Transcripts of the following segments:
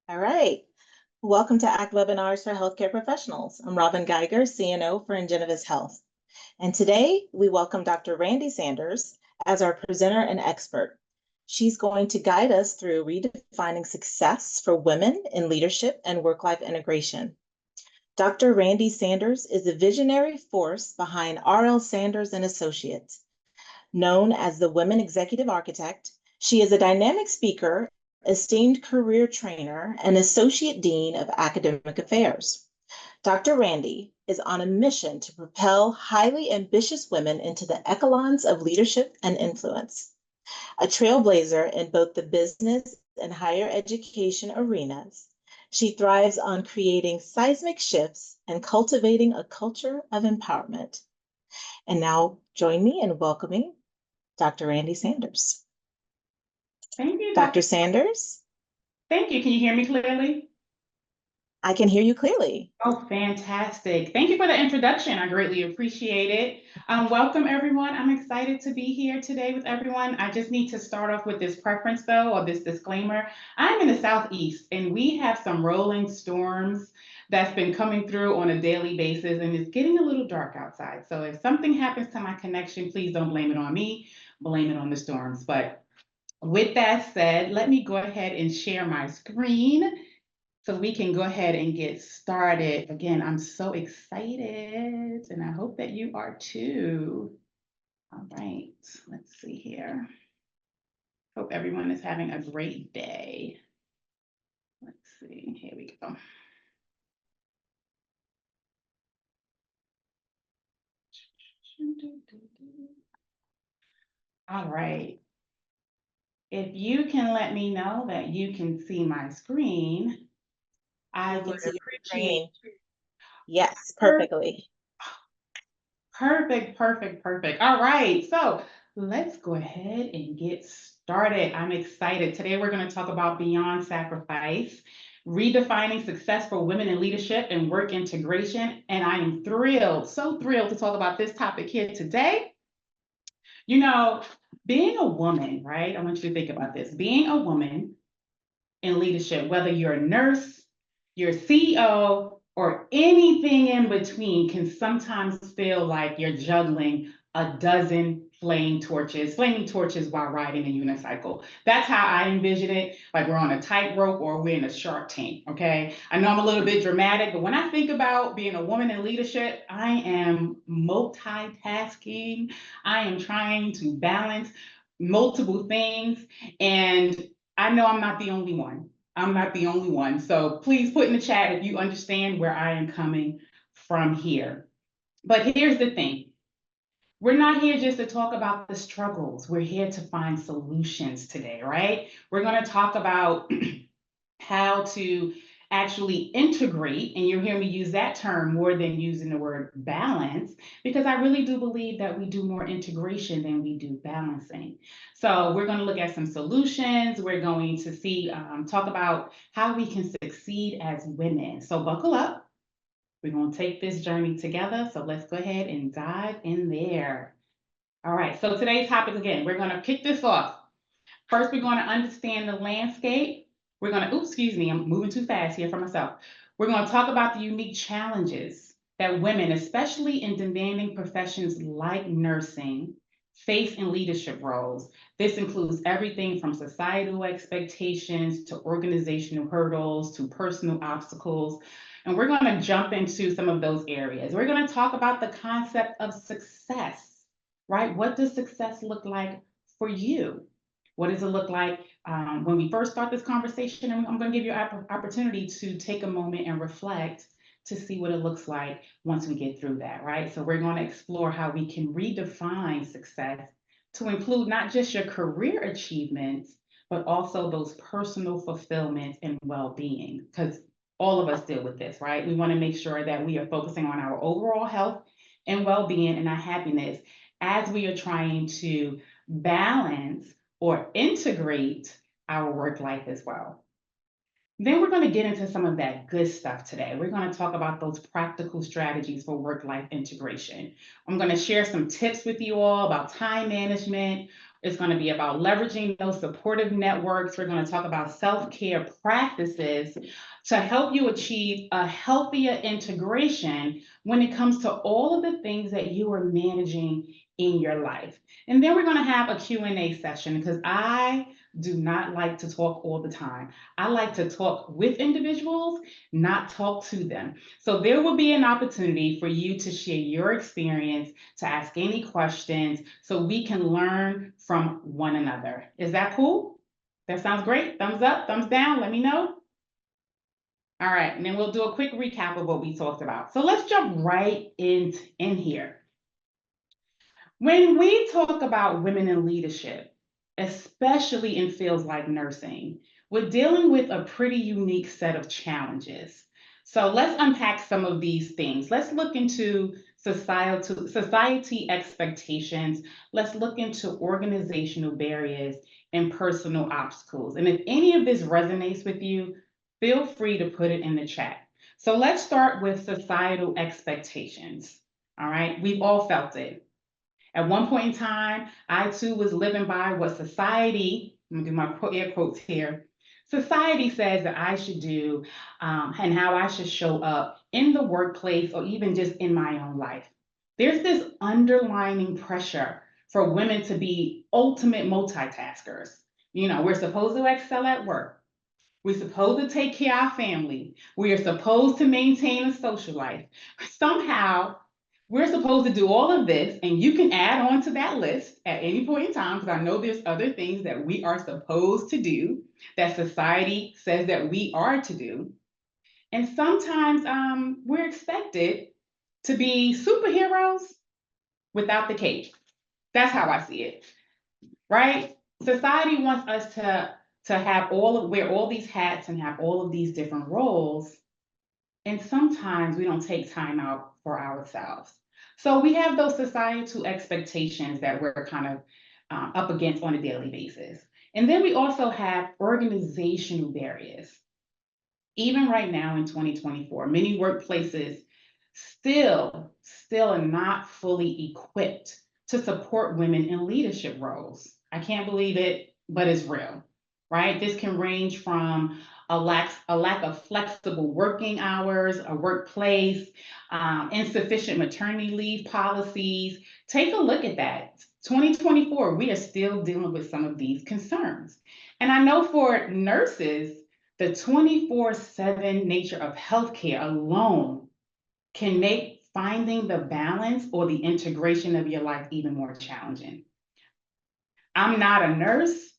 All right. Welcome to ACT Webinars for Healthcare Professionals. I'm Robin Geiger, CNO for Ingenovis Health. And today we welcome Dr. Randee Sanders as our presenter and expert. She's going to guide us through redefining success for women in leadership and work-life integration. Dr. Randee Sanders is the visionary force behind R.L. Sanders and Associates. Known as the Women Executive Architect, she is a dynamic speaker, esteemed career trainer, and Associate Dean of Academic Affairs. Dr. Randee is on a mission to propel highly ambitious women into the echelons of leadership and influence. A trailblazer in both the business and higher education arenas, she thrives on creating seismic shifts and cultivating a culture of empowerment. And now join me in welcoming Dr. Randee Sanders. Thank you, Dr. Sanders? Thank you. Can you hear me clearly? I can hear you clearly. Oh, fantastic. Thank you for the introduction. I greatly appreciate it. Welcome, everyone. I'm excited to be here today with everyone. I just need to start off with this preference, though, or this disclaimer. I'm in the Southeast, and we have some rolling storms that's been coming through on a daily basis, and it's getting a little dark outside. So if something happens to my connection, please don't blame it on me. Blame it on the storms. But with that said, let me go ahead and share my screen so we can go ahead and get started. Again, I'm so excited, and I hope that you are too. All right, let's see here. Hope everyone is having a great day. Let's see, here we go. All right. If you can let me know that you can see my screen, I would appreciate it. Yes, perfectly. Perfect. All right, so let's go ahead and get started. I'm excited. Today we're going to talk about beyond sacrifice, redefining success for women in leadership and work integration. And I am thrilled, so thrilled to talk about this topic here today. You know, being a woman, right? I want you to think about this. Being a woman in leadership, whether you're a nurse, you're a CEO, or anything in between, can sometimes feel like you're juggling a dozen flaming torches while riding a unicycle. That's how I envision it. Like we're on a tightrope or we're in a Shark Tank, okay? I know I'm a little bit dramatic, but when I think about being a woman in leadership, I am multitasking. I am trying to balance multiple things, and I know I'm not the only one. I'm not the only one. So please put in the chat if you understand where I am coming from here. But here's the thing. We're not here just to talk about the struggles. We're here to find solutions today, right? We're going to talk about how to actually integrate, and you'll hear me use that term more than using the word balance, because I really do believe that we do more integration than we do balancing. So we're going to look at some solutions. We're going to see, talk about how we can succeed as women. So buckle up. We're going to take this journey together. So let's go ahead and dive in there. All right. So today's topic, again, we're going to kick this off. First, we're going to understand the landscape. We're going to, oops, excuse me, I'm moving too fast here for myself. We're going to talk about the unique challenges that women, especially in demanding professions like nursing, face in leadership roles. This includes everything from societal expectations to organizational hurdles to personal obstacles. And we're going to jump into some of those areas. We're going to talk about the concept of success, right? What does success look like for you? What does it look like when we first start this conversation? And I'm going to give you an opportunity to take a moment and reflect to see what it looks like once we get through that, right? So we're going to explore how we can redefine success to include not just your career achievements, but also those personal fulfillment and well-being, because all of us deal with this, right? We want to make sure that we are focusing on our overall health and well-being and our happiness as we are trying to balance or integrate our work life as well. Then we're going to get into some of that good stuff today. We're going to talk about those practical strategies for work-life integration. I'm going to share some tips with you all about time management, It's going to be about leveraging those supportive networks. We're going to talk about self-care practices to help you achieve a healthier integration when it comes to all of the things that you are managing in your life. And then we're going to have a Q&A session because I do not like to talk all the time. I like to talk with individuals, not talk to them. So there will be an opportunity for you to share your experience, to ask any questions, so we can learn from one another. Is that cool? That sounds great. Thumbs up, thumbs down, let me know. All right, and then we'll do a quick recap of what we talked about. So let's jump right in here. When we talk about women in leadership, especially in fields like nursing, we're dealing with a pretty unique set of challenges. So let's unpack some of these things. Let's look into society expectations. Let's look into organizational barriers and personal obstacles. And if any of this resonates with you, feel free to put it in the chat. So let's start with societal expectations. All right, we've all felt it. At one point in time, I too was living by what society, I'm gonna do my air quotes here, society says that I should do and how I should show up in the workplace or even just in my own life. There's this underlying pressure for women to be ultimate multitaskers. You know, we're supposed to excel at work. We're supposed to take care of our family. We are supposed to maintain a social life. Somehow, we're supposed to do all of this, and you can add on to that list at any point in time, because I know there's other things that we are supposed to do that society says that we are to do. And sometimes we're expected to be superheroes without the cape. That's how I see it, right? Society wants us to have wear all these hats and have all of these different roles. And sometimes we don't take time out for ourselves. So we have those societal expectations that we're kind of up against on a daily basis. And then we also have organizational barriers. Even right now in 2024, many workplaces still are not fully equipped to support women in leadership roles. I can't believe it, but it's real, right? This can range from a lack of flexible working hours, a workplace, insufficient maternity leave policies. Take a look at that. 2024, we are still dealing with some of these concerns. And I know for nurses, the 24/7 nature of healthcare alone can make finding the balance or the integration of your life even more challenging. I'm not a nurse,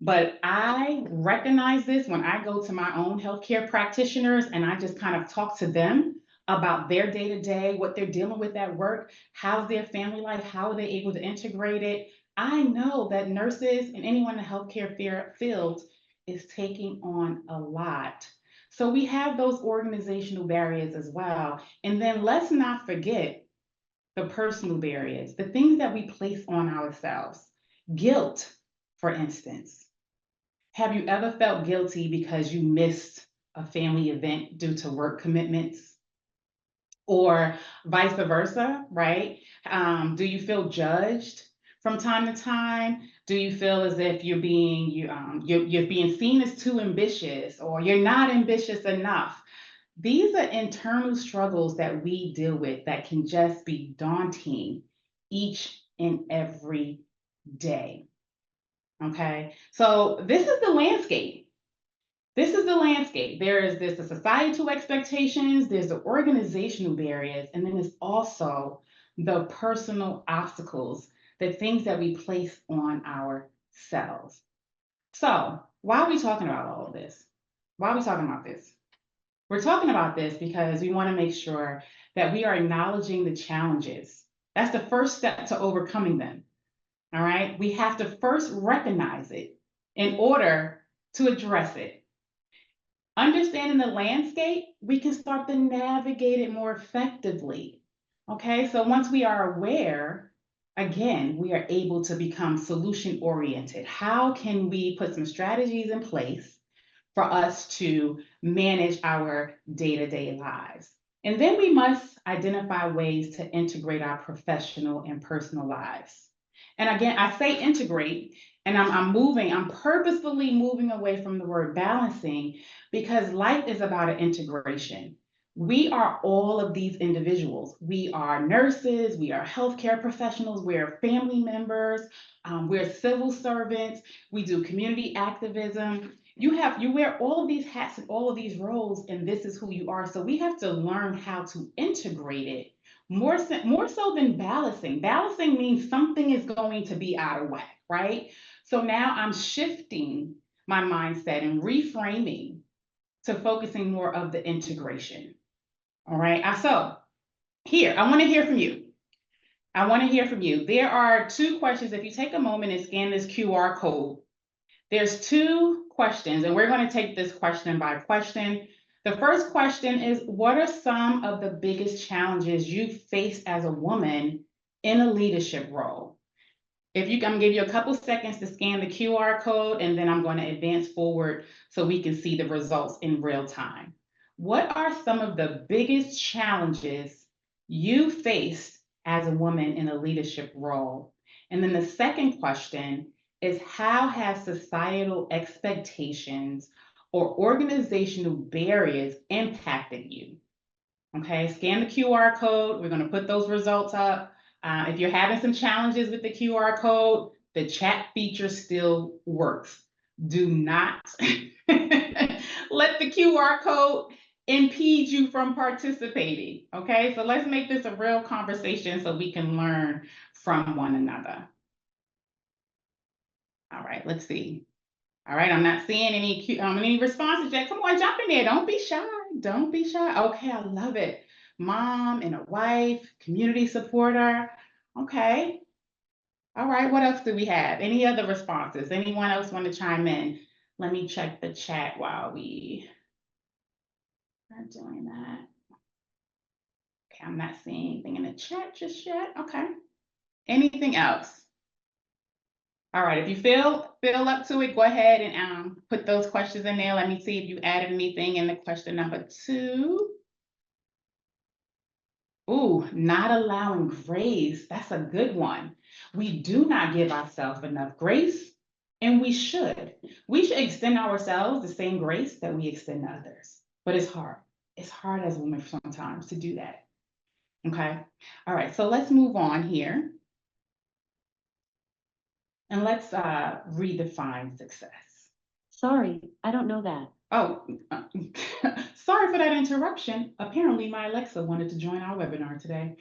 but I recognize this when I go to my own healthcare practitioners and I just kind of talk to them about their day-to-day, what they're dealing with at work, how's their family life, how are they able to integrate it. I know that nurses and anyone in the healthcare field is taking on a lot. So we have those organizational barriers as well. And then let's not forget the personal barriers, the things that we place on ourselves. Guilt, for instance. Have you ever felt guilty because you missed a family event due to work commitments? Or vice versa, right? Do you feel judged from time to time? Do you feel as if you're being seen as too ambitious, or you're not ambitious enough? These are internal struggles that we deal with that can just be daunting each and every day. Okay, so this is the landscape. This is the landscape. There's the societal expectations, there's the organizational barriers, and then there's also the personal obstacles, the things that we place on ourselves. So why are we talking about all of this? Why are we talking about this? We're talking about this because we want to make sure that we are acknowledging the challenges. That's the first step to overcoming them. All right, we have to first recognize it in order to address it. Understanding the landscape, we can start to navigate it more effectively. Okay, so once we are aware, again, we are able to become solution oriented. How can we put some strategies in place for us to manage our day-to-day lives? And then we must identify ways to integrate our professional and personal lives. And again, I say integrate, and I'm purposefully moving away from the word balancing because life is about an integration. We are all of these individuals. We are nurses, we are healthcare professionals, we're family members, we're civil servants, we do community activism. You wear all of these hats and all of these roles, and this is who you are. So we have to learn how to integrate it more so than balancing. Balancing means something is going to be out of whack, right? So now I'm shifting my mindset and reframing to focusing more of the integration. All right. So here, I want to hear from you. I want to hear from you. There are two questions. If you take a moment and scan this QR code, there's two questions, and we're going to take this question by question. The first question is, what are some of the biggest challenges you face as a woman in a leadership role? I'm going to give you a couple seconds to scan the QR code, and then I'm going to advance forward so we can see the results in real time. What are some of the biggest challenges you faced as a woman in a leadership role? And then the second question is, how have societal expectations or organizational barriers impacted you? Okay, scan the QR code. We're going to put those results up. If you're having some challenges with the QR code, the chat feature still works. Do not let the QR code impede you from participating. Okay, so let's make this a real conversation so we can learn from one another. All right, let's see. All right, I'm not seeing any responses yet. Come on, jump in there. Don't be shy. Don't be shy. Okay, I love it. Mom and a wife, community supporter. Okay. All right, what else do we have? Any other responses? Anyone else want to chime in? Let me check the chat while we are doing that. Okay, I'm not seeing anything in the chat just yet. Okay. Anything else? All right, if you feel up to it, go ahead and put those questions in there. Let me see if you added anything in the question number 2. Ooh, not allowing grace. That's a good one. We do not give ourselves enough grace, and we should. We should extend ourselves the same grace that we extend to others. But it's hard. It's hard as women sometimes to do that. Okay. All right, so let's move on here. And let's redefine success. Sorry, I don't know that. Oh, sorry for that interruption. Apparently, my Alexa wanted to join our webinar today.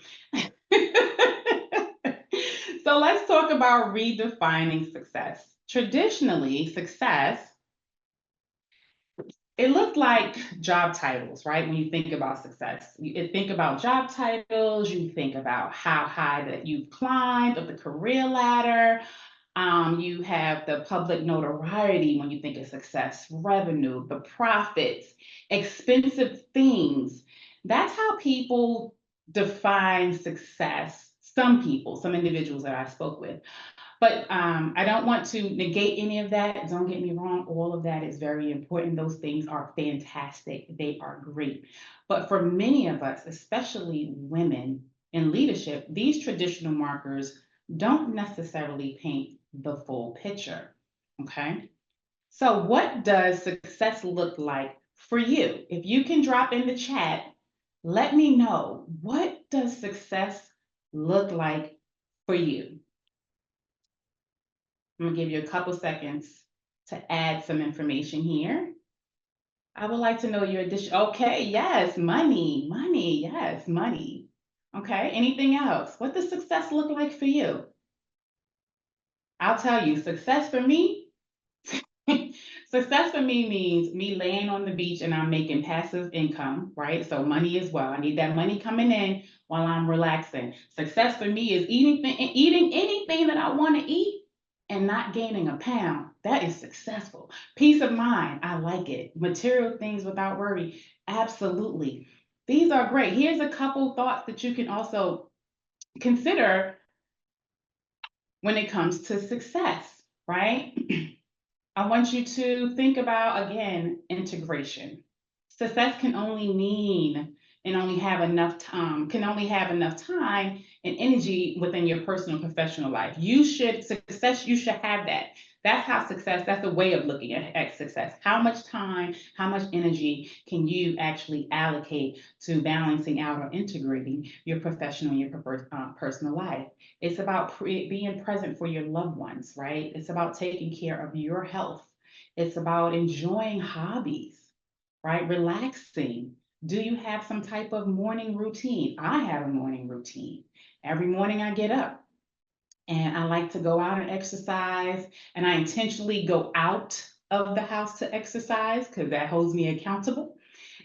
So let's talk about redefining success. Traditionally, success, it looked like job titles, right? When you think about success, you think about job titles, you think about how high that you've climbed up the career ladder. You have the public notoriety when you think of success, revenue, the profits, expensive things. That's how people define success. Some people, some individuals that I spoke with. But I don't want to negate any of that. Don't get me wrong. All of that is very important. Those things are fantastic. They are great. But for many of us, especially women in leadership, these traditional markers don't necessarily paint the full picture. Okay. So what does success look like for you? If you can drop in the chat, let me know, what does success look like for you? I'm gonna give you a couple seconds to add some information here. I would like to know your addition. Okay, yes, money, yes, money. Okay, anything else? What does success look like for you? I'll tell you, success for me, success for me means me laying on the beach and I'm making passive income, right? So money as well. I need that money coming in while I'm relaxing. Success for me is eating anything that I want to eat and not gaining a pound. That is successful. Peace of mind, I like it. Material things without worry, absolutely. These are great. Here's a couple thoughts that you can also consider when it comes to success, right? I want you to think about, again, integration. Success can only mean and only have enough time, can only have enough time and energy within your personal and professional life. You should have that. That's how success, that's a way of looking at success. How much time, how much energy can you actually allocate to balancing out or integrating your professional and your personal life? It's about being present for your loved ones, right? It's about taking care of your health. It's about enjoying hobbies, right? Relaxing. Do you have some type of morning routine? I have a morning routine. Every morning I get up and I like to go out and exercise, and I intentionally go out of the house to exercise because that holds me accountable.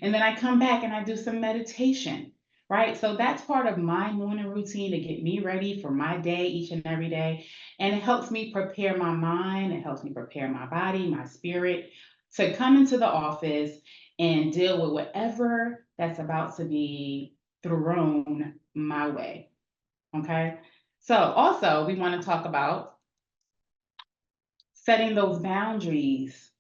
And then I come back and I do some meditation, right? So that's part of my morning routine to get me ready for my day each and every day. And it helps me prepare my mind, it helps me prepare my body, my spirit to come into the office and deal with whatever that's about to be thrown my way. Okay. So also we want to talk about setting those boundaries,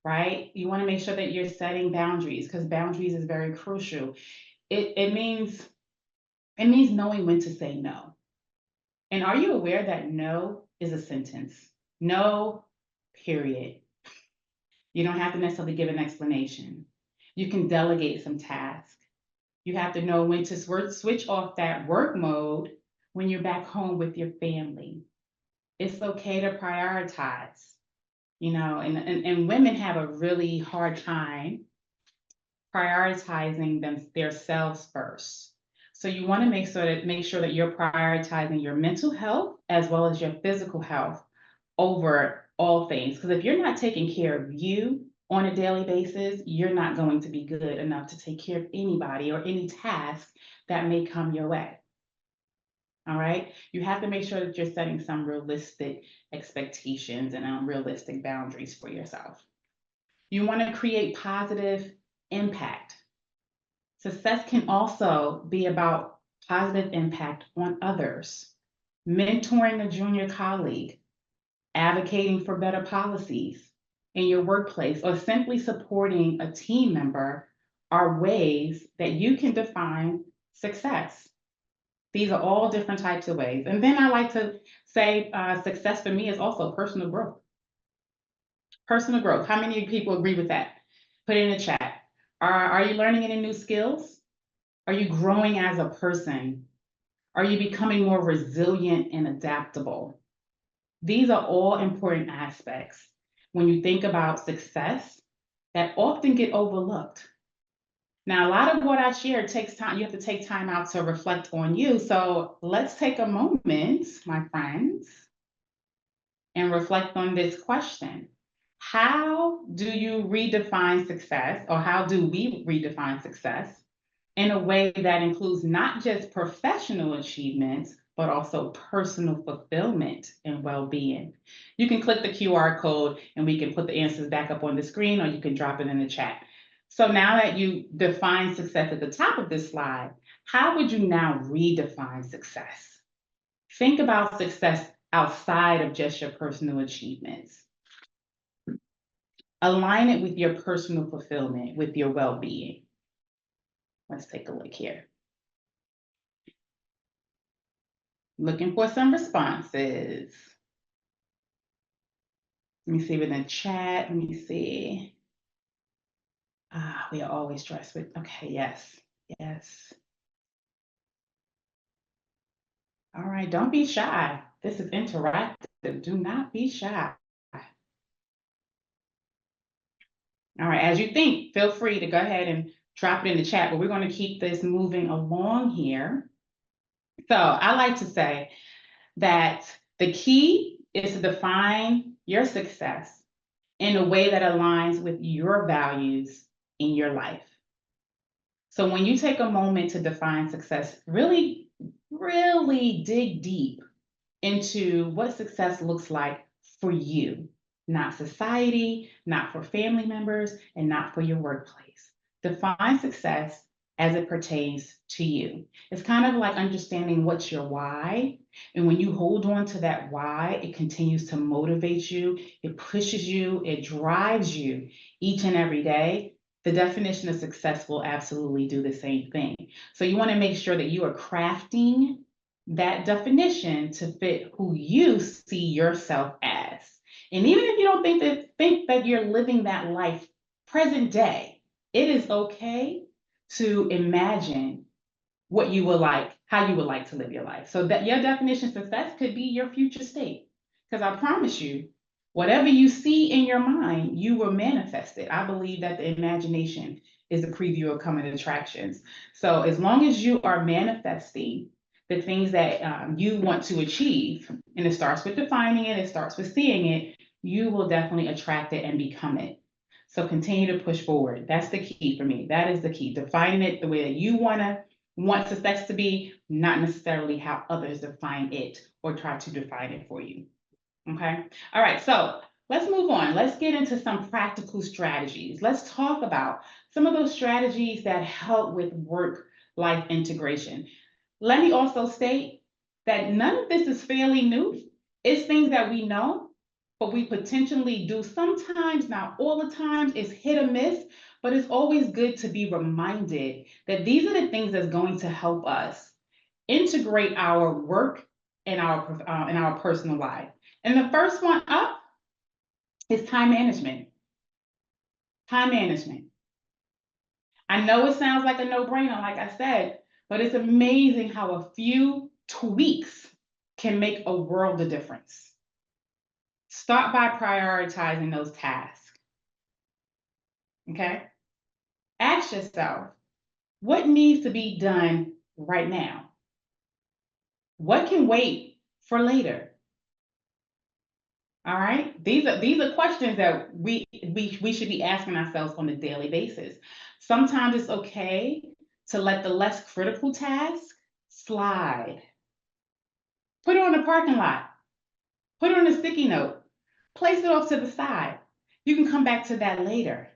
right? You want to make sure that you're setting boundaries because boundaries is very crucial. It means knowing when to say no. And are you aware that no is a sentence? No, period. You don't have to necessarily give an explanation. You can delegate some tasks. You have to know when to switch off that work mode when you're back home with your family. It's okay to prioritize, and women have a really hard time prioritizing themselves first. So you want to make sure that you're prioritizing your mental health as well as your physical health over all things. Because if you're not taking care of you on a daily basis, you're not going to be good enough to take care of anybody or any task that may come your way. All right. You have to make sure that you're setting some realistic expectations and realistic boundaries for yourself. You want to create positive impact. Success can also be about positive impact on others, mentoring a junior colleague, advocating for better policies in your workplace, or simply supporting a team member are ways that you can define success. These are all different types of ways. And then I like to say success for me is also personal growth. Personal growth. How many people agree with that? Put it in the chat. Are you learning any new skills? Are you growing as a person? Are you becoming more resilient and adaptable? These are all important aspects when you think about success that often get overlooked. Now, a lot of what I share takes time. You have to take time out to reflect on you. So let's take a moment, my friends, and reflect on this question. How do you redefine success, or how do we redefine success in a way that includes not just professional achievements, but also personal fulfillment and well-being? You can click the QR code and we can put the answers back up on the screen, or you can drop it in the chat. So now that you define success at the top of this slide, how would you now redefine success? Think about success outside of just your personal achievements. Align it with your personal fulfillment, with your well-being. Let's take a look here. Looking for some responses. Let me see within the chat. Let me see. We are always stressed with, okay, yes, yes. All right, don't be shy. This is interactive. Do not be shy. All right, as you think, feel free to go ahead and drop it in the chat, but we're going to keep this moving along here. So I like to say that the key is to define your success in a way that aligns with your values in your life. So when you take a moment to define success, really, really dig deep into what success looks like for you, not society, not for family members, and not for your workplace. Define success as it pertains to you. It's kind of like understanding what's your why. And when you hold on to that why, it continues to motivate you, it pushes you, it drives you each and every day the definition of success will absolutely do the same thing. So you want to make sure that you are crafting that definition to fit who you see yourself as. And even if you don't think that you're living that life present day, it is okay to imagine what you would like, how you would like to live your life. So that your definition of success could be your future state. Because I promise you, whatever you see in your mind, you will manifest it. I believe that the imagination is the preview of coming attractions. So as long as you are manifesting the things that you want to achieve, and it starts with defining it, it starts with seeing it, you will definitely attract it and become it. So continue to push forward. That's the key for me. That is the key. Defining it the way that you want success to be, not necessarily how others define it or try to define it for you. Okay. All right. So let's move on. Let's get into some practical strategies. Let's talk about some of those strategies that help with work-life integration. Let me also state that none of this is fairly new. It's things that we know, but we potentially do sometimes, not all the times. It's hit or miss, but it's always good to be reminded that these are the things that's going to help us integrate our work and our personal life. And the first one up is time management. Time management. I know it sounds like a no-brainer, like I said, but it's amazing how a few tweaks can make a world of difference. Start by prioritizing those tasks. Okay? Ask yourself, what needs to be done right now? What can wait for later? All right, these are questions that we should be asking ourselves on a daily basis. Sometimes it's okay to let the less critical task slide. Put it on the parking lot. Put it on a sticky note. Place it off to the side. You can come back to that later.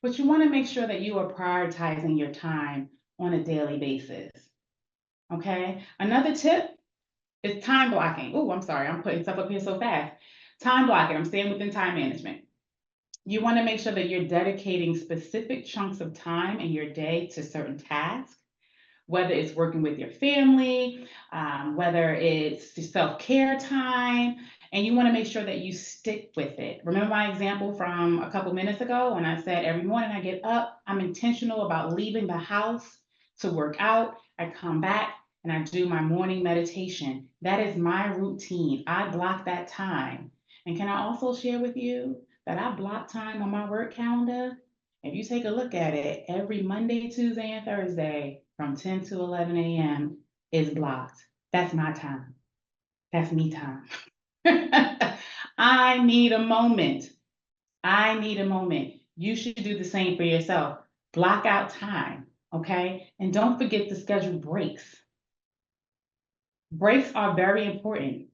But you want to make sure that you are prioritizing your time on a daily basis. Okay? Another tip is time blocking. Oh, I'm sorry, I'm putting stuff up here so fast. Time blocking, I'm staying within time management. You want to make sure that you're dedicating specific chunks of time in your day to certain tasks, whether it's working with your family, whether it's self-care time, and you want to make sure that you stick with it. Remember my example from a couple minutes ago when I said every morning I get up, I'm intentional about leaving the house to work out, I come back, and I do my morning meditation. That is my routine. I block that time. And can I also share with you that I block time on my work calendar? If you take a look at it, every Monday, Tuesday, and Thursday from 10 to 11 a.m. is blocked. That's my time. That's me time. I need a moment. I need a moment. You should do the same for yourself. Block out time, okay? And don't forget to schedule breaks. Breaks are very important.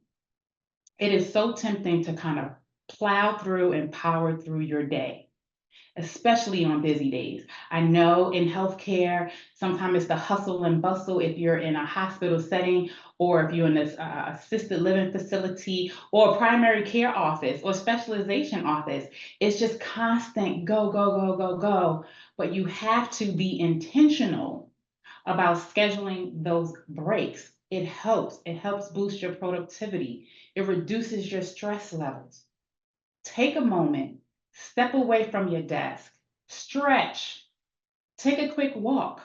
It is so tempting to kind of plow through and power through your day, especially on busy days. I know in healthcare, sometimes it's the hustle and bustle if you're in a hospital setting, or if you're in this assisted living facility, or a primary care office, or specialization office. It's just constant go, go, go, go, go. But you have to be intentional about scheduling those breaks. It helps. It helps boost your productivity. It reduces your stress levels. Take a moment, step away from your desk, stretch, take a quick walk,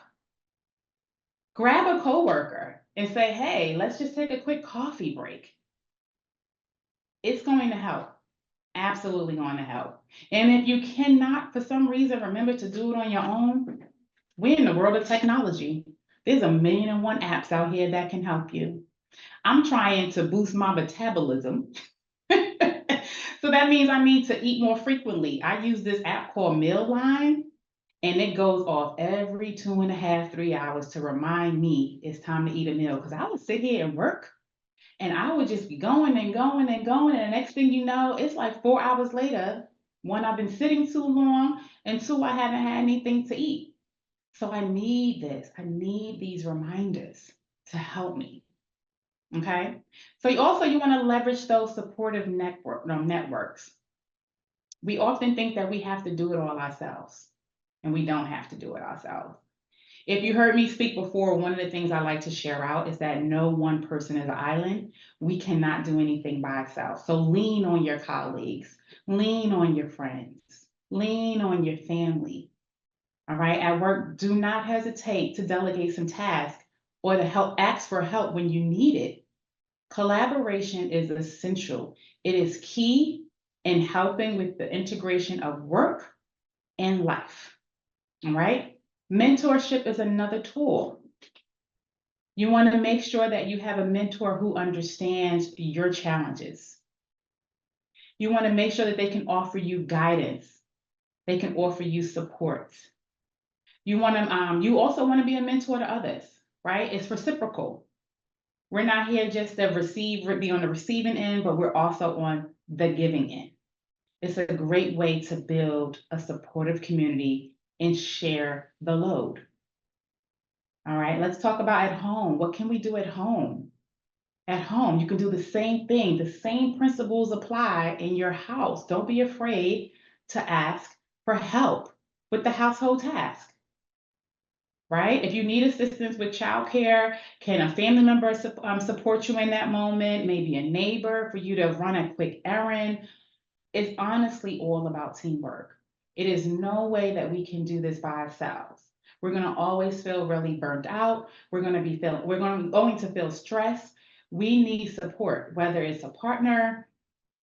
grab a coworker and say, hey, let's just take a quick coffee break. It's going to help. Absolutely going to help. And if you cannot, for some reason, remember to do it on your own, we're in the world of technology. There's 1,000,001 apps out here that can help you. I'm trying to boost my metabolism. So that means I need to eat more frequently. I use this app called Mealline, and it goes off every 2.5, 3 hours to remind me it's time to eat a meal. Because I would sit here and work, and I would just be going and going and going. And the next thing you know, it's like 4 hours later. One, I've been sitting too long, and two, I haven't had anything to eat. So I need this. I need these reminders to help me. Okay. So you want to leverage those supportive networks. We often think that we have to do it all ourselves. and we don't have to do it ourselves. If you heard me speak before, one of the things I like to share out is that no one person is an island. We cannot do anything by ourselves. So lean on your colleagues, lean on your friends, lean on your family. All right, at work, do not hesitate to delegate some tasks or to ask for help when you need it. Collaboration is essential. It is key in helping with the integration of work and life. All right. Mentorship is another tool. You want to make sure that you have a mentor who understands your challenges. You want to make sure that they can offer you guidance. They can offer you support. You also want to be a mentor to others, right? It's reciprocal. We're not here just to be on the receiving end, but we're also on the giving end. It's a great way to build a supportive community and share the load. All right, let's talk about at home. What can we do at home? At home, you can do the same thing. The same principles apply in your house. Don't be afraid to ask for help with the household task. Right? If you need assistance with childcare, can a family member support you in that moment? Maybe a neighbor for you to run a quick errand. It's honestly all about teamwork. It is no way that we can do this by ourselves. We're going to always feel really burnt out. We're going to feel stressed. We need support, whether it's a partner,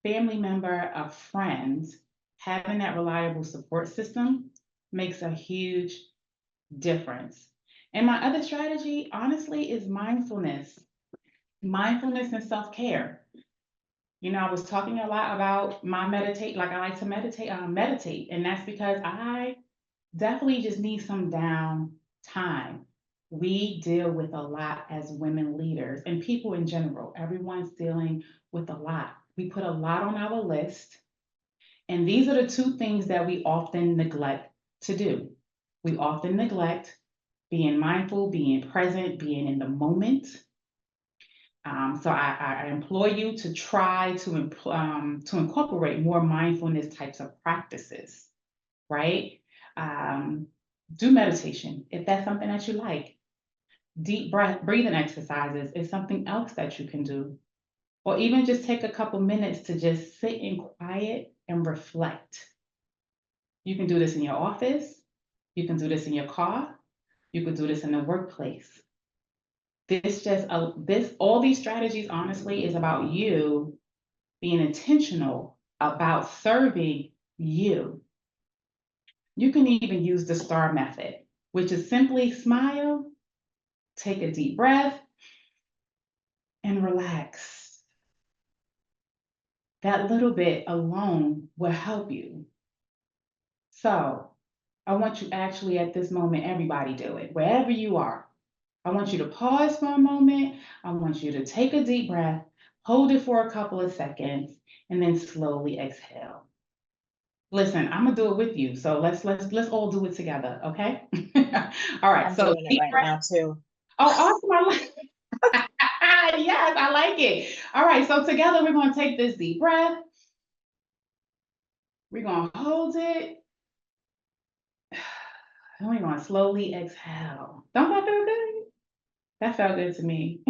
family member, a friend. Having that reliable support system makes a huge difference. And my other strategy, honestly, is mindfulness. Mindfulness and self-care. You know, I was talking a lot about my meditate, like I like to meditate, and that's because I definitely just need some down time. We deal with a lot as women leaders and people in general. Everyone's dealing with a lot. We put a lot on our list, and these are the two things that we often neglect to do. We often neglect being mindful, being present, being in the moment. So I implore you to try to incorporate more mindfulness types of practices, right? Do meditation if that's something that you like. Deep breathing exercises is something else that you can do. Or even just take a couple minutes to just sit in quiet and reflect. You can do this in your office. You can do this in your car. You can do this in the workplace. All these strategies, honestly, is about you being intentional about serving you. You can even use the STAR method, which is simply smile, take a deep breath, and relax. That little bit alone will help you. So I want you actually at this moment, everybody do it, wherever you are. I want you to pause for a moment. I want you to take a deep breath, hold it for a couple of seconds, and then slowly exhale. Listen, I'm gonna do it with you. So let's all do it together, okay? All right. I'm So doing it deep right breath. now too. Oh, awesome. I like yes, I like it. All right, so together we're gonna take this deep breath. We're gonna hold it. And we're gonna slowly exhale. Don't that feel good? That felt good to me.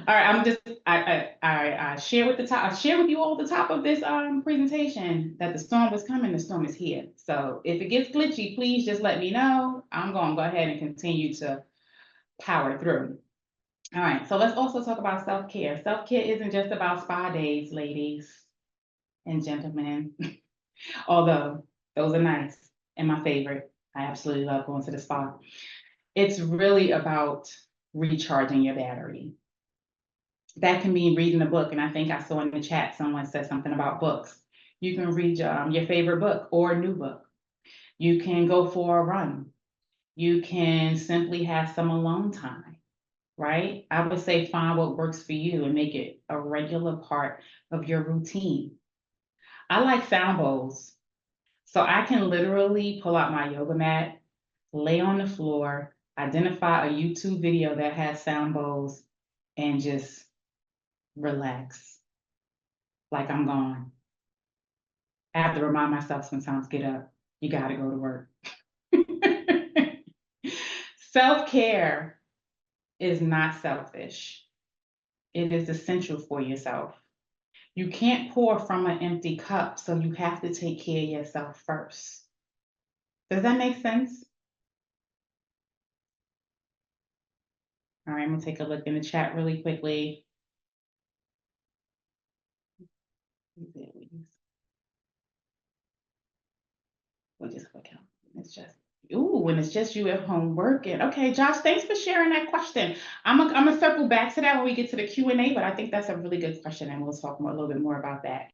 All right, I share with you all the top of this presentation that the storm was coming. The storm is here. So if it gets glitchy, please just let me know. I'm going to go ahead and continue to power through. All right, so let's also talk about self-care. Self-care isn't just about spa days, ladies and gentlemen, although those are nice and my favorite. I absolutely love going to the spa. It's really about recharging your battery. That can mean reading a book, and I think I saw in the chat someone said something about books. You can read your favorite book or a new book. You can go for a run. You can simply have some alone time, right? I would say find what works for you and make it a regular part of your routine. I like sound bowls. So I can literally pull out my yoga mat, lay on the floor, identify a YouTube video that has sound bowls, and just relax like I'm gone. I have to remind myself sometimes, get up, you gotta go to work. Self-care is not selfish. It is essential for yourself. You can't pour from an empty cup, so you have to take care of yourself first. Does that make sense? All right, I'm gonna take a look in the chat really quickly. We'll just click out. It's just, ooh, when it's just you at home working. Okay, Josh, thanks for sharing that question. I'm gonna circle back to that when we get to the Q&A, but I think that's a really good question, and we'll talk a little bit more about that.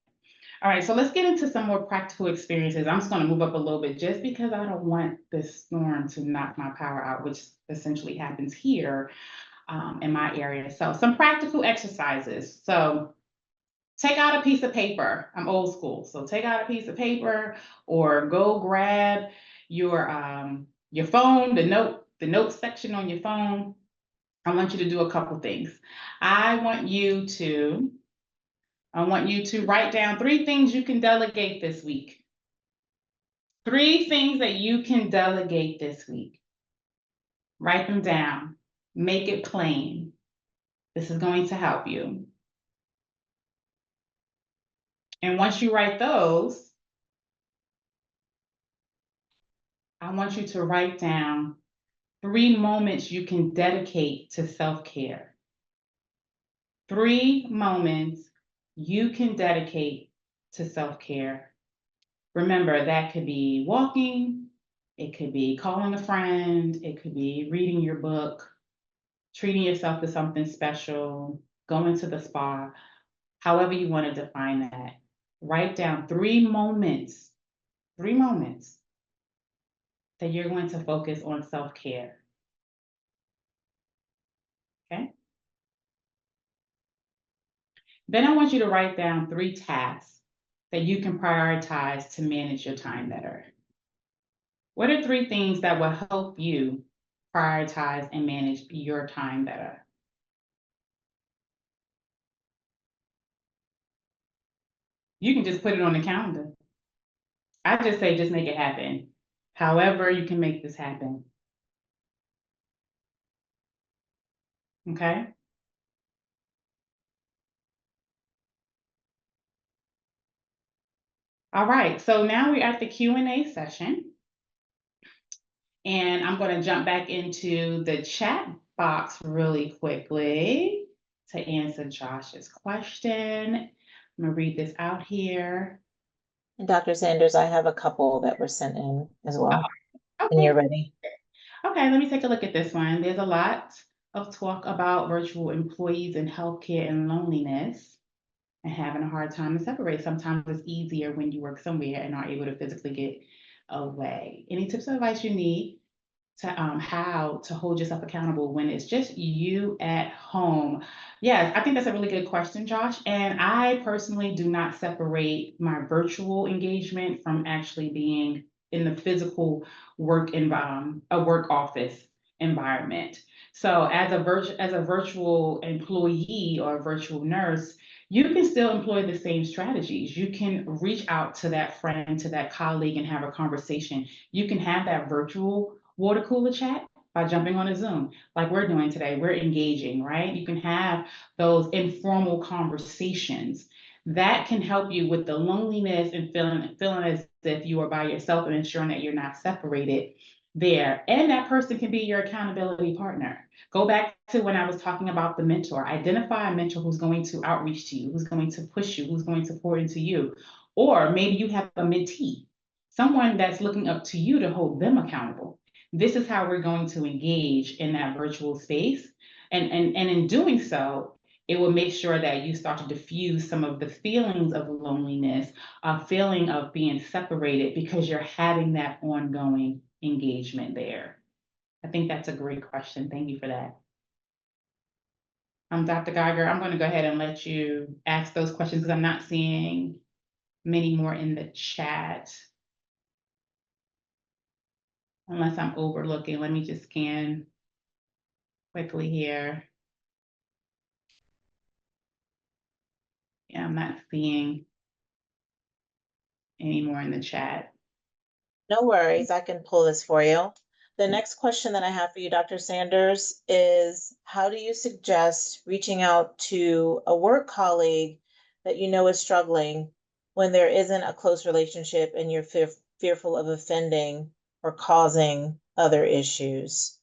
All right, so let's get into some more practical experiences. I'm just gonna move up a little bit just because I don't want this storm to knock my power out, which essentially happens here in my area. So some practical exercises. So take out a piece of paper. I'm old school, so take out a piece of paper or go grab your phone, the note section on your phone. I want you to do a couple things. I want you to write down 3 things you can delegate this week. 3 things that you can delegate this week. Write them down. Make it plain. This is going to help you. And once you write those, I want you to write down 3 moments you can dedicate to self-care. 3 moments you can dedicate to self-care. Remember, that could be walking, it could be calling a friend, it could be reading your book, treating yourself to something special, going to the spa, however you want to define that. Write down 3 moments that you're going to focus on self-care. Okay? Then I want you to write down 3 tasks that you can prioritize to manage your time better. What are 3 things that will help you prioritize and manage your time better? You can just put it on the calendar. I just say, just make it happen. However you can make this happen. Okay? All right, so now we're at the Q&A session. And I'm going to jump back into the chat box really quickly to answer Josh's question. I'm going to read this out here. And Dr. Sanders, I have a couple that were sent in as well. Okay. When you're ready. Okay, let me take a look at this one. There's a lot of talk about virtual employees in healthcare and loneliness and having a hard time to separate. Sometimes it's easier when you work somewhere and are able to physically get away. Any tips or advice you need to how to hold yourself accountable when it's just you at home? Yes, I think that's a really good question, Josh. And I personally do not separate my virtual engagement from actually being in the physical work environment, a work office environment. So as a virtual employee or a virtual nurse, you can still employ the same strategies. You can reach out to that friend, to that colleague, and have a conversation. You can have that virtual water cooler chat by jumping on a Zoom, like we're doing today. We're engaging, right? You can have those informal conversations that can help you with the loneliness and feeling as if you are by yourself and ensuring that you're not separated there. And that person can be your accountability partner. Go back to when I was talking about the mentor. Identify a mentor who's going to outreach to you, who's going to push you, who's going to pour into you. Or maybe you have a mentee, someone that's looking up to you to hold them accountable. This is how we're going to engage in that virtual space. And in doing so, it will make sure that you start to diffuse some of the feelings of loneliness, a feeling of being separated, because you're having that ongoing engagement there. I think that's a great question. Thank you for that. Dr. Geiger, I'm going to go ahead and let you ask those questions because I'm not seeing many more in the chat. Unless I'm overlooking, let me just scan quickly here. Yeah, I'm not seeing anymore in the chat. No worries, I can pull this for you. The next question that I have for you, Dr. Sanders, is how do you suggest reaching out to a work colleague that you know is struggling when there isn't a close relationship and you're fearful of offending or causing other issues?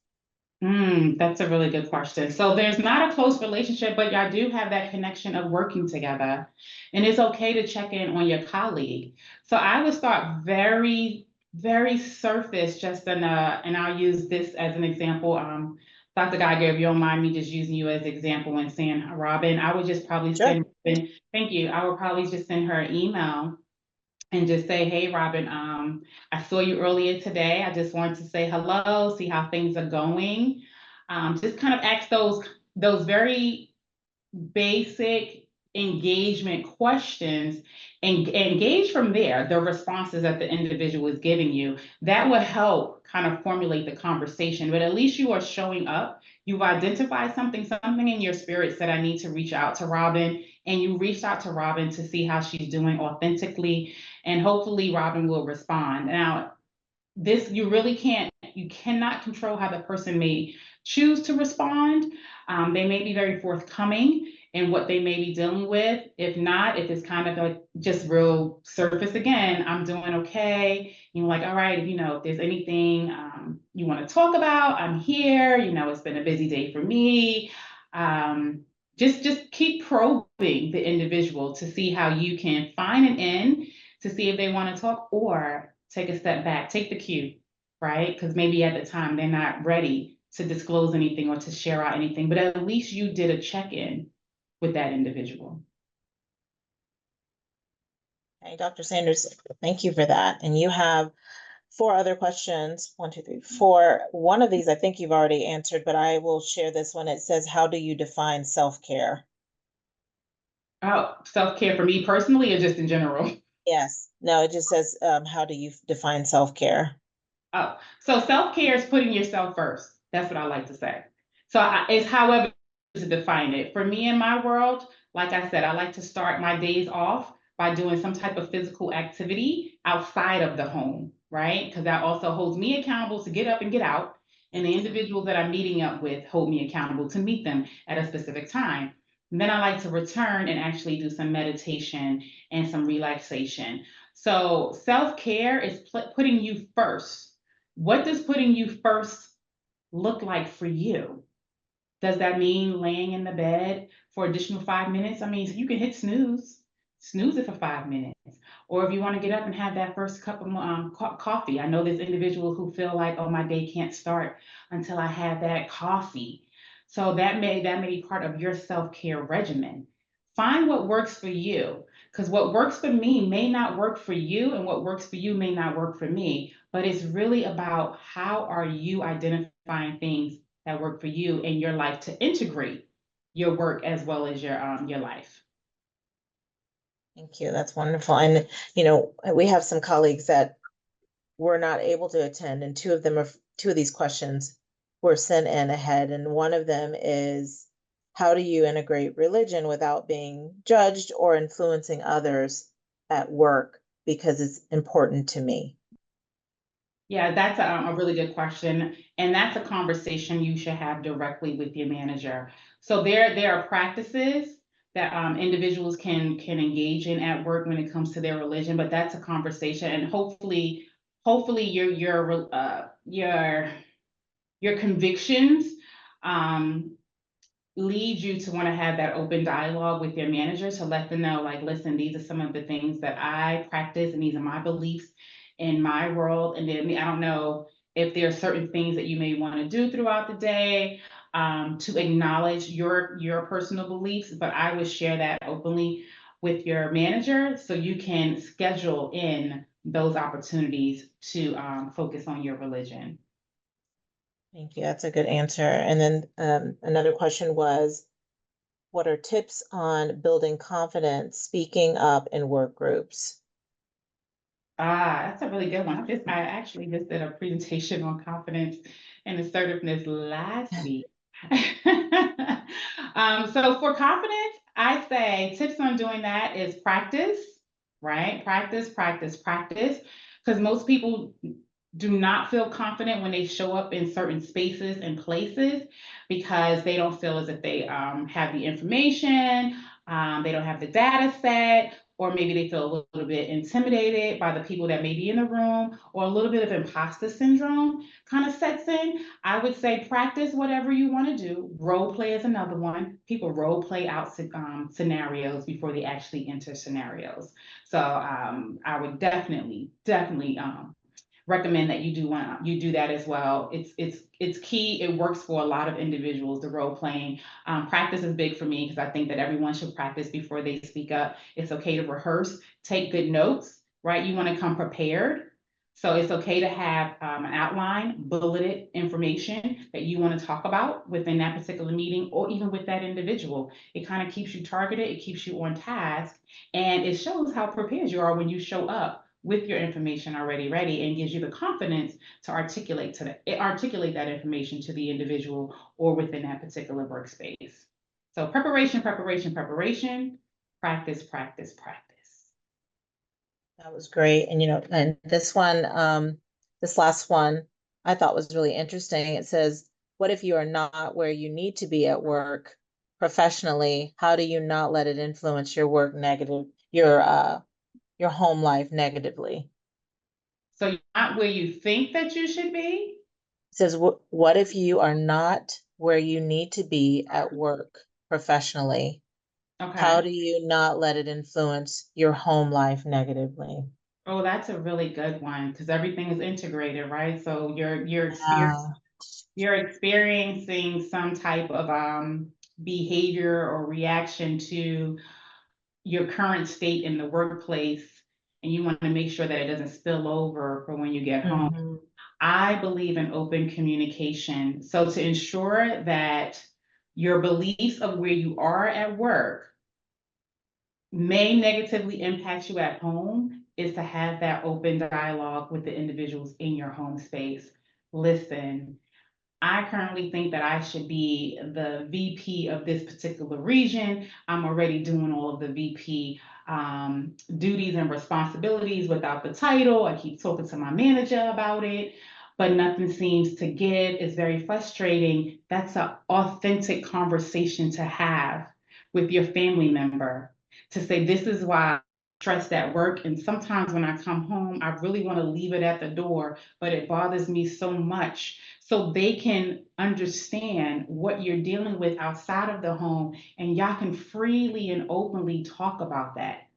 That's a really good question. So there's not a close relationship, but y'all do have that connection of working together. And it's okay to check in on your colleague. So I would start very, very surface, and I'll use this as an example. Dr. Geiger, if you don't mind me just using you as an example and saying, Robin, I would just probably Sure. thank you. I would probably just send her an email and just say, hey, Robin, I saw you earlier today. I just wanted to say hello, see how things are going. Just kind of ask those very basic engagement questions and engage from there, the responses that the individual is giving you. That will help kind of formulate the conversation, but at least you are showing up. You've identified something in your spirit said, I need to reach out to Robin, and you reached out to Robin to see how she's doing authentically, and hopefully Robin will respond. Now, you cannot control how the person may choose to respond. They may be very forthcoming in what they may be dealing with. If not, if it's kind of like just real surface again, I'm doing okay. You're like, all right, if there's anything you want to talk about, I'm here. It's been a busy day for me. Just keep probing the individual to see how you can find an end, to see if they want to talk, or take a step back, take the cue, right? Because maybe at the time they're not ready to disclose anything or to share out anything, but at least you did a check-in with that individual. Hey, Dr. Sanders, thank you for that. And you have 4 other questions. 1, 2, 3, 4. One of these I think you've already answered, but I will share this one. It says, how do you define self-care? Oh, self-care for me personally or just in general? Yes. No, it just says, how do you define self-care? Oh, so self-care is putting yourself first. That's what I like to say. So it's however to define it. For me in my world, like I said, I like to start my days off by doing some type of physical activity outside of the home, right? Because that also holds me accountable to get up and get out. And the individuals that I'm meeting up with hold me accountable to meet them at a specific time. And then I like to return and actually do some meditation and some relaxation. So self-care is putting you first. What does putting you first look like for you? Does that mean laying in the bed for additional 5 minutes? I mean, you can hit snooze it for 5 minutes. Or if you want to get up and have that first cup of coffee. I know there's individuals who feel like, oh, my day can't start until I have that coffee. So that may be part of your self-care regimen. Find what works for you, because what works for me may not work for you, and what works for you may not work for me. But it's really about how are you identifying things that work for you in your life to integrate your work as well as your life. Thank you. That's wonderful. And, we have some colleagues that were not able to attend, and two of these questions were sent in ahead. And one of them is, how do you integrate religion without being judged or influencing others at work because it's important to me? Yeah, that's a really good question. And that's a conversation you should have directly with your manager. So there are practices that individuals can engage in at work when it comes to their religion, but that's a conversation. And hopefully your convictions lead you to want to have that open dialogue with your manager to let them know, like, listen, these are some of the things that I practice and these are my beliefs in my world. And then I don't know if there are certain things that you may want to do throughout the day to acknowledge your personal beliefs, but I would share that openly with your manager so you can schedule in those opportunities to focus on your religion. Thank you. That's a good answer. And then another question was, what are tips on building confidence, speaking up in work groups? That's a really good one. I actually just did a presentation on confidence and assertiveness last week. So for confidence, I say tips on doing that is practice, right? Practice, practice, practice. Because most people do not feel confident when they show up in certain spaces and places because they don't feel as if they have the information, they don't have the data set, or maybe they feel a little bit intimidated by the people that may be in the room, or a little bit of imposter syndrome kind of sets in. I would say practice whatever you want to do. Role play is another one. People role play out scenarios before they actually enter scenarios. So I would definitely recommend that you do that as well. It's key. It works for a lot of individuals. The role playing practice is big for me because I think that everyone should practice before they speak up. It's okay to rehearse, take good notes, right? You want to come prepared. So it's okay to have an outline, bulleted information that you want to talk about within that particular meeting or even with that individual. It kind of keeps you targeted, it keeps you on task, and it shows how prepared you are when you show up with your information already ready and gives you the confidence to articulate that information to the individual or within that particular workspace. So preparation, preparation, preparation, practice, practice, practice. That was great. And and this one, this last one I thought was really interesting. It says, what if you are not where you need to be at work professionally? How do you not let it influence your work negative, your home life negatively? So you're not where you think that you should be. It says, what if you are not where you need to be at work professionally? How Okay. do you not let it influence your home life negatively? Oh, that's a really good one because everything is integrated, right? So Yeah. you're experiencing some type of behavior or reaction to your current state in the workplace, and you want to make sure that it doesn't spill over for when you get home. Mhm. I believe in open communication. So to ensure that your beliefs of where you are at work may negatively impact you at home is to have that open dialogue with the individuals in your home space. Listen, I currently think that I should be the VP of this particular region. I'm already doing all of the VP duties and responsibilities without the title. I keep talking to my manager about it, but nothing seems to give. It's very frustrating. That's an authentic conversation to have with your family member to say, this is why I'm stressed at work. And sometimes when I come home, I really want to leave it at the door, but it bothers me so much, so they can understand what you're dealing with outside of the home, and y'all can freely and openly talk about that,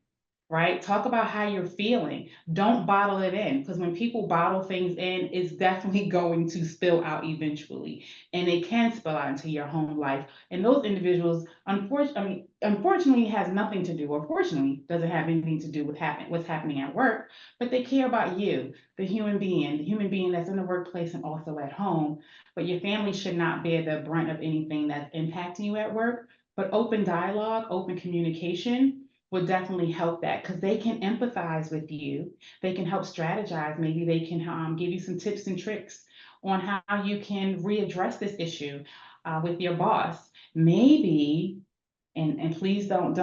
right? Talk about how you're feeling. Don't bottle it in, because when people bottle things in, it's definitely going to spill out eventually, and it can spill out into your home life. And those individuals, unfortunately, has nothing to do, or fortunately, doesn't have anything to do with what's happening at work, but they care about you, the human being that's in the workplace and also at home. But your family should not bear the brunt of anything that's impacting you at work. But open dialogue, open communication would definitely help that because they can empathize with you. They can help strategize. Maybe they can give you some tips and tricks on how you can readdress this issue with your boss. Maybe, and please don't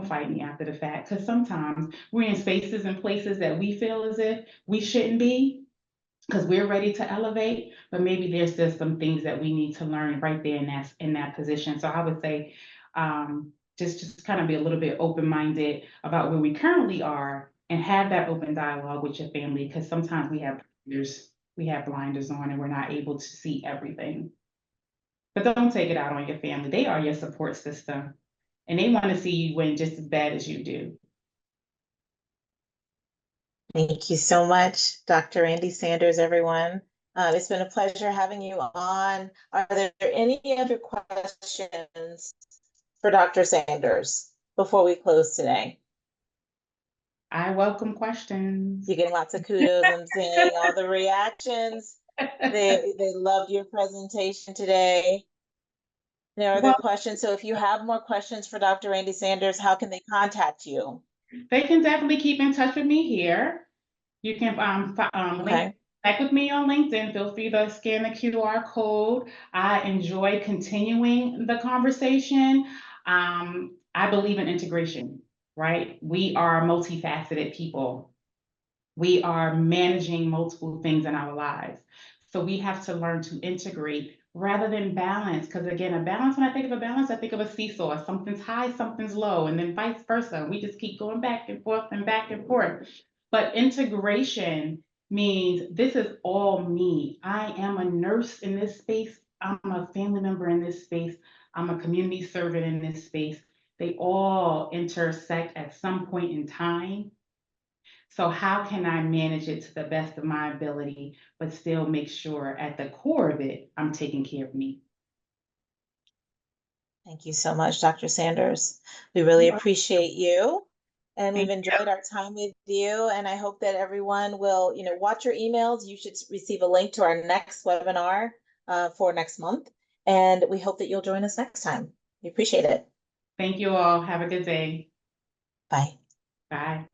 fight me after the fact, because sometimes we're in spaces and places that we feel as if we shouldn't be because we're ready to elevate, but maybe there's just some things that we need to learn right there in that position. So I would say just kind of be a little bit open-minded about where we currently are and have that open dialogue with your family, because sometimes we have blinders on and we're not able to see everything. But don't take it out on your family. They are your support system, and they want to see you win just as bad as you do. Thank you so much, Dr. Randee Sanders, everyone. It's been a pleasure having you on. Are there any other questions for Dr. Sanders before we close today? I welcome questions. You're getting lots of kudos. I'm seeing all the reactions. They loved your presentation today. There are other Well, questions. So if you have more questions for Dr. Randee Sanders, how can they contact you? they can definitely keep in touch with me here. You can link Okay. back with me on LinkedIn. Feel free to scan the QR code. I enjoy continuing the conversation. I believe in integration. right? We are multifaceted people. We are managing multiple things in our lives. So we have to learn to integrate rather than balance. Because again, a balance, when I think of a balance, I think of a seesaw. Something's high, something's low, and then vice versa. We just keep going back and forth and back and forth. But integration means this is all me. I am a nurse in this space. I'm a family member in this space. I'm a community servant in this space. They all intersect at some point in time. So how can I manage it to the best of my ability, but still make sure at the core of it, I'm taking care of me? Thank you so much, Dr. Sanders. We really appreciate you. And we've Thank you. enjoyed our time with you. And I hope that everyone will, watch your emails. You should receive a link to our next webinar for next month. And we hope that you'll join us next time. We appreciate it. Thank you all. Have a good day. Bye. Bye.